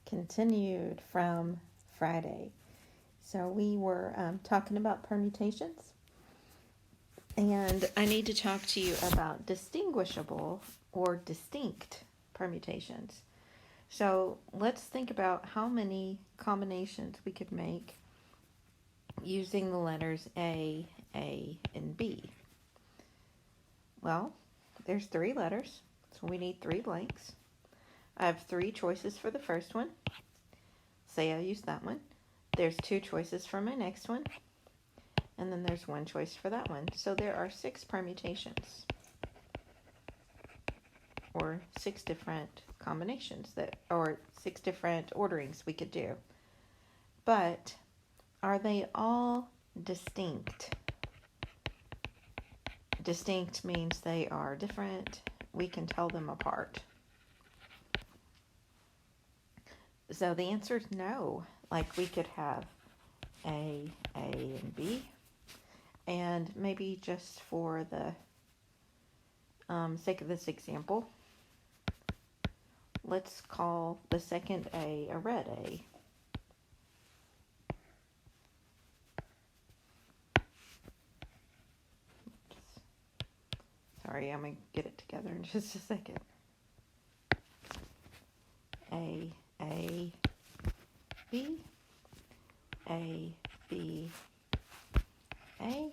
continued from Friday. So we were talking about permutations, and I need to talk to you about distinguishable or distinct permutations. So let's think about how many combinations we could make using the letters A, and B. Well, there's 3 letters, so we need 3 blanks. I have 3 choices for the first one. Say I use that one. There's 2 choices for my next one. And then there's 1 choice for that one. So there are 6 permutations. Or 6 different combinations or 6 different orderings we could do. But are they all distinct? Distinct means they are different. We can tell them apart. So the answer is no. Like we could have A, and B. And maybe just for the sake of this example, let's call the second A a red A. Sorry, I'm going to get it together in just a second. A, B, A, B, A,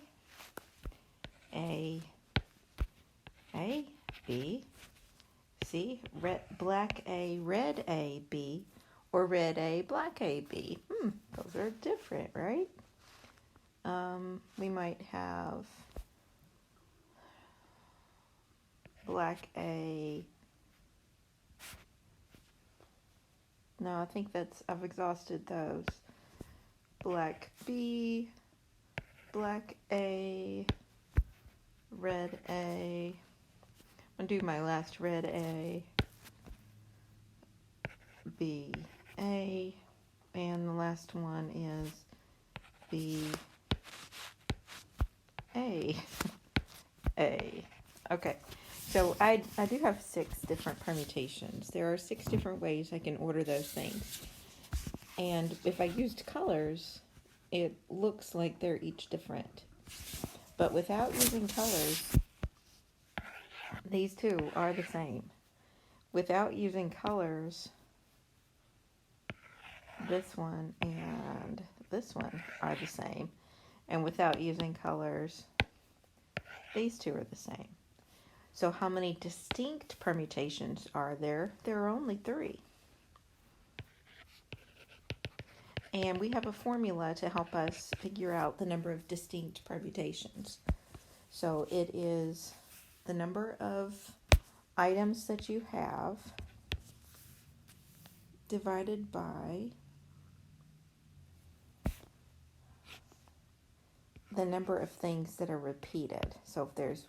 B. See, black A, red A, B, or red A, black A, B. Those are different, right? We might have black A. No, I think I've exhausted those. Black B, black A, red A. I'm going to do my last red A, B, A, and the last one is B, A, A. Okay, so I do have 6 different permutations. There are 6 different ways I can order those things. And if I used colors, it looks like they're each different. But without using colors, these 2 are the same. Without using colors, this one and this one are the same. And without using colors, these 2 are the same. So how many distinct permutations are there? There are only 3. And we have a formula to help us figure out the number of distinct permutations. So it is the number of items that you have divided by the number of things that are repeated. So if there's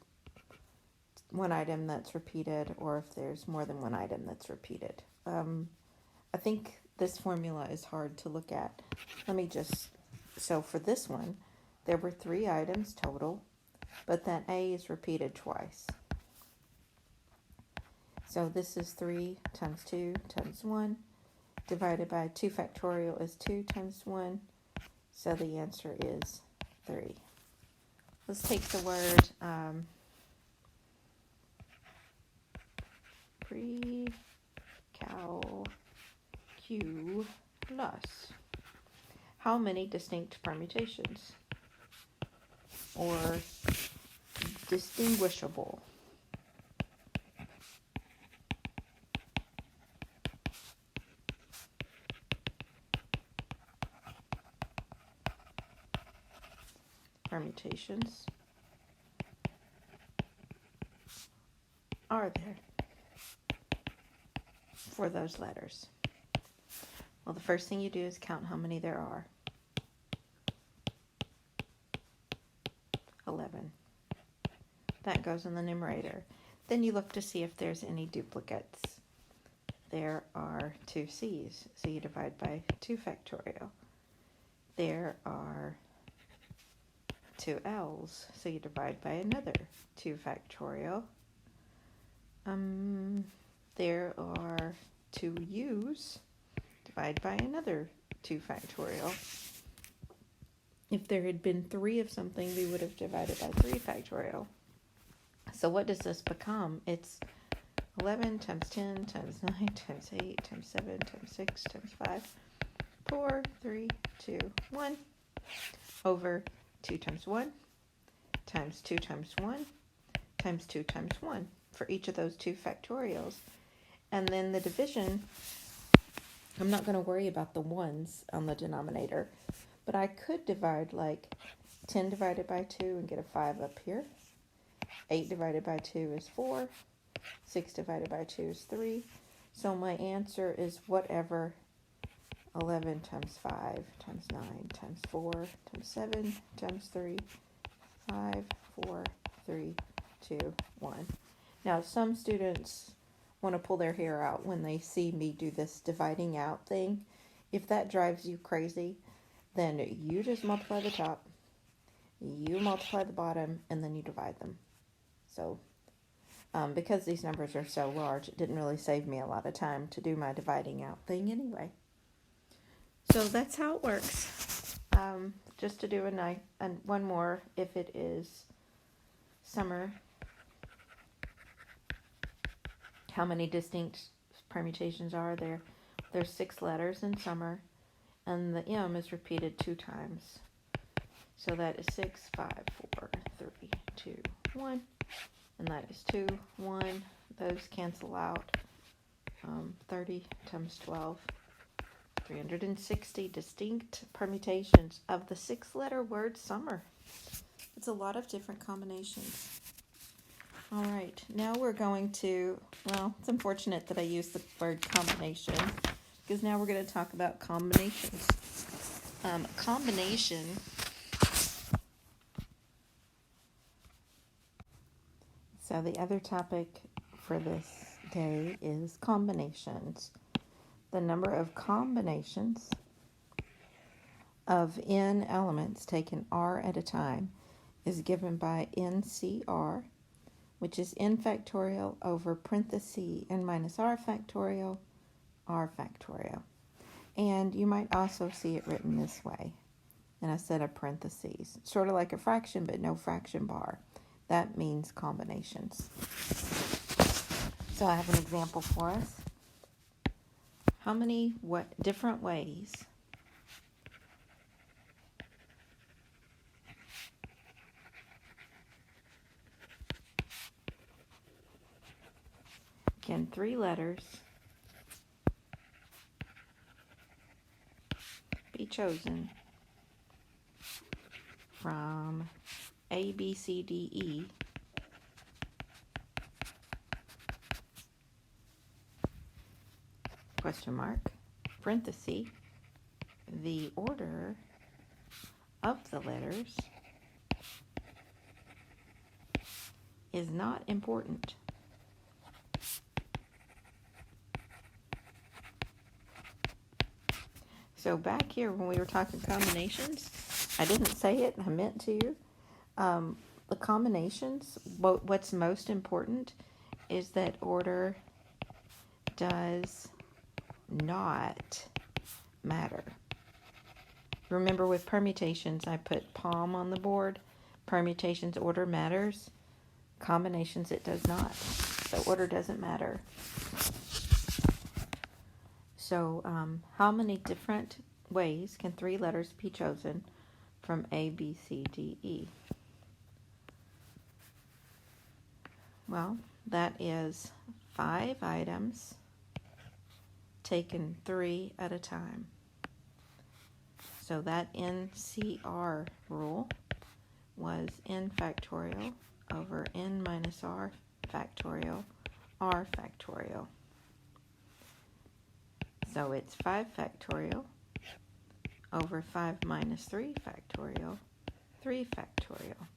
1 item that's repeated, or if there's more than 1 item that's repeated. I think this formula is hard to look at. So for this one, there were 3 items total, but that A is repeated twice. So this is 3 times 2 times 1, divided by 2 factorial is 2 times 1, so the answer is 3. Let's take the word Precalculus. How many distinct permutations? Or distinguishable? Permutations are there for those letters? Well, the first thing you do is count how many there are. 11. That goes in the numerator. Then you look to see if there's any duplicates. There are 2 C's, so you divide by 2 factorial. There are 2 L's, so you divide by another 2 factorial. There are 2 U's, divide by another 2 factorial. If there had been 3 of something, we would have divided by 3 factorial. So what does this become? It's 11 times 10 times 9 times 8 times 7 times 6 times 5, 4, 3, 2, 1, over 2 times 1 times 2 times 1 times 2 times 1 for each of those 2 factorials. And then the division, I'm not going to worry about the ones on the denominator, but I could divide like 10 divided by 2 and get a 5 up here. 8 divided by 2 is 4. 6 divided by 2 is 3. So my answer is whatever 11 times 5 times 9 times 4 times 7 times 3, 5, 4, 3, 2, 1. Now some students want to pull their hair out when they see me do this dividing out thing. If that drives you crazy, then you just multiply the top, you multiply the bottom, and then you divide them. So because these numbers are so large, it didn't really save me a lot of time to do my dividing out thing anyway. So that's how it works. Just to do one more, if it is summer, how many distinct permutations are there? There's 6 letters in summer, and the M is repeated 2 times. So that is 6, 5, 4, 3, 2, 1. And that is 2, 1. Those cancel out. 30 times 12. 360 distinct permutations of the 6-letter word summer. It's a lot of different combinations. All right, now we're going to, well, it's unfortunate that I used the word combination, because now we're going to talk about combinations. Combination So the other topic for this day is combinations. The number of combinations of n elements taken r at a time is given by NCR, which is n factorial over parenthesis n minus r factorial, r factorial. And you might also see it written this way in a set of parentheses, sort of like a fraction but no fraction bar. That means combinations. So I have an example for us. How many different ways can 3 letters be chosen from A, B, C, D, E question mark, parenthesis, the order of the letters is not important. So back here when we were talking combinations, I didn't say it, I meant to. The combinations, what's most important is that order does not matter. Remember with permutations, I put palm on the board. Permutations, order matters. Combinations, it does not. So order doesn't matter. So how many different ways can 3 letters be chosen from A, B, C, D, E? Well, that is 5 items taken 3 at a time. So that NCR rule was n factorial over n minus r factorial, r factorial. So it's 5 factorial over 5 minus 3 factorial, 3 factorial.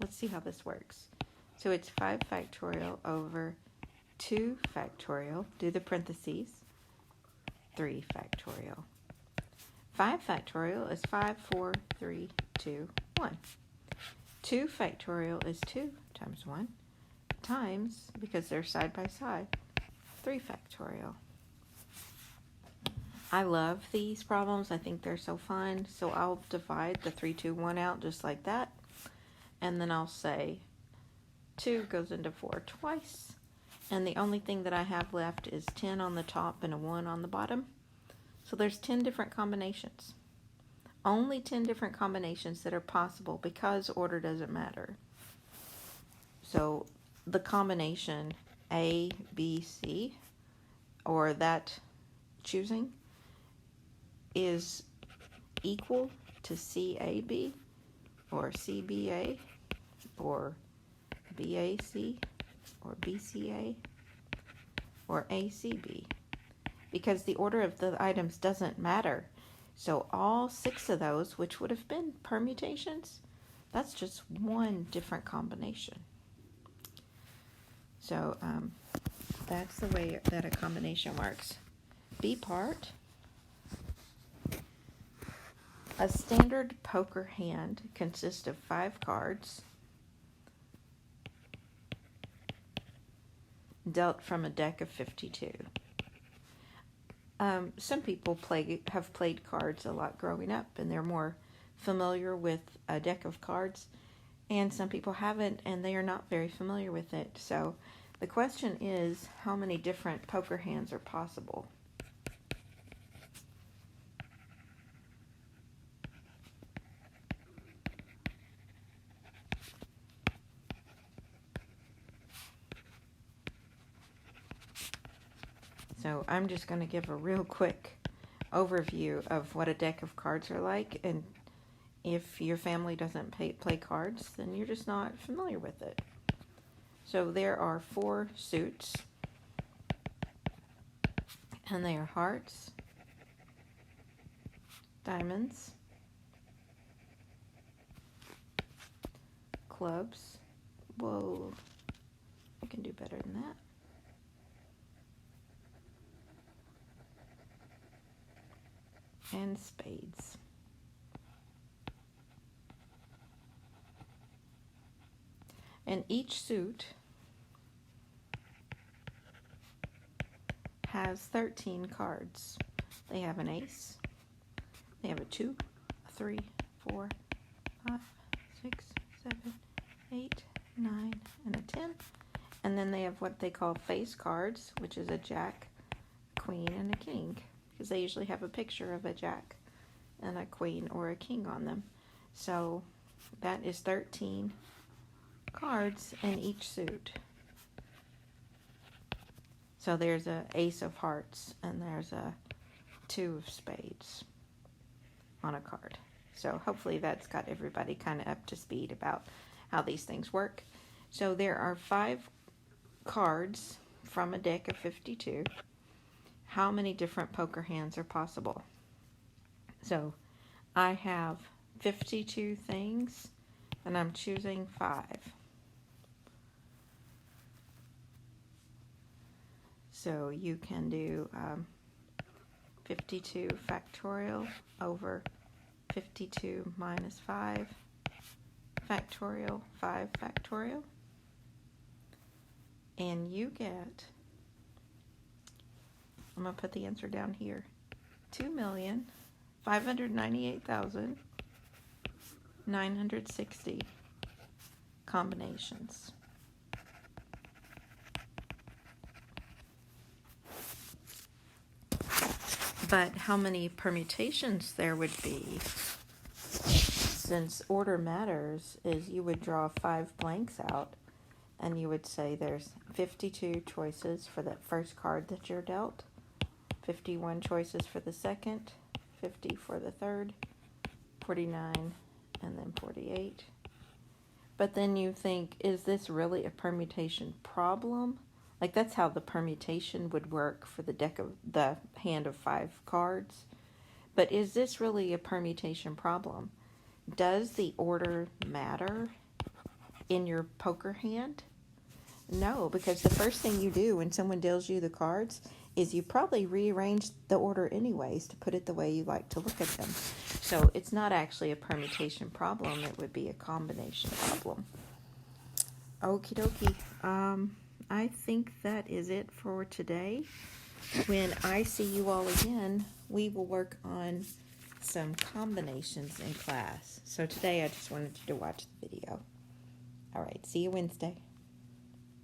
Let's see how this works. So it's 5 factorial over 2 factorial, do the parentheses, 3 factorial. 5 factorial is 5, 4, 3, 2, 1. 2 factorial is 2 times 1 times, because they're side by side, 3 factorial. I love these problems. I think they're so fun. So I'll divide the 3, 2, 1 out just like that. And then I'll say 2 goes into 4 twice. And the only thing that I have left is 10 on the top and a 1 on the bottom. So there's 10 different combinations. Only 10 different combinations that are possible because order doesn't matter. So the combination A, B, C, or that choosing, is equal to CAB or CBA or BAC or BCA or ACB, because the order of the items doesn't matter. So all 6 of those, which would have been permutations, that's just one different combination. So that's the way that a combination works. B part. A standard poker hand consists of 5 cards dealt from a deck of 52. Some people have played cards a lot growing up, and they're more familiar with a deck of cards, and some people haven't, and they are not very familiar with it. So the question is, how many different poker hands are possible? So I'm just going to give a real quick overview of what a deck of cards are like, and if your family doesn't play cards, then you're just not familiar with it. So there are 4 suits, and they are hearts, diamonds, clubs. Whoa, I can do better than that. And spades. And each suit has 13 cards. They have an ace, they have a 2, a 3, 4, 5, 6, 7, 8, 9, and a 10. And then they have what they call face cards, which is a jack, queen, and a king, because they usually have a picture of a jack and a queen or a king on them. So that is 13 cards in each suit. So there's a ace of hearts and there's a 2 of spades on a card. So hopefully that's got everybody kind of up to speed about how these things work. So there are 5 cards from a deck of 52. How many different poker hands are possible? So I have 52 things, and I'm choosing 5. So you can do 52 factorial over 52 minus 5 factorial, 5 factorial. And you get, I'm going to put the answer down here, 2,598,960 combinations. But how many permutations there would be, since order matters, is you would draw 5 blanks out, and you would say there's 52 choices for that first card that you're dealt, 51 choices for the second, 50 for the third, 49, and then 48. But then you think, is this really a permutation problem? Like, that's how the permutation would work for the hand of 5 cards. But is this really a permutation problem? Does the order matter in your poker hand? No, because the first thing you do when someone deals you the cards is you probably rearrange the order anyways to put it the way you like to look at them. So it's not actually a permutation problem. It would be a combination problem. Okie dokie. I think that is it for today. when I see you all again, we will work on some combinations in class. So today I just wanted you to watch the video. All right, see you Wednesday.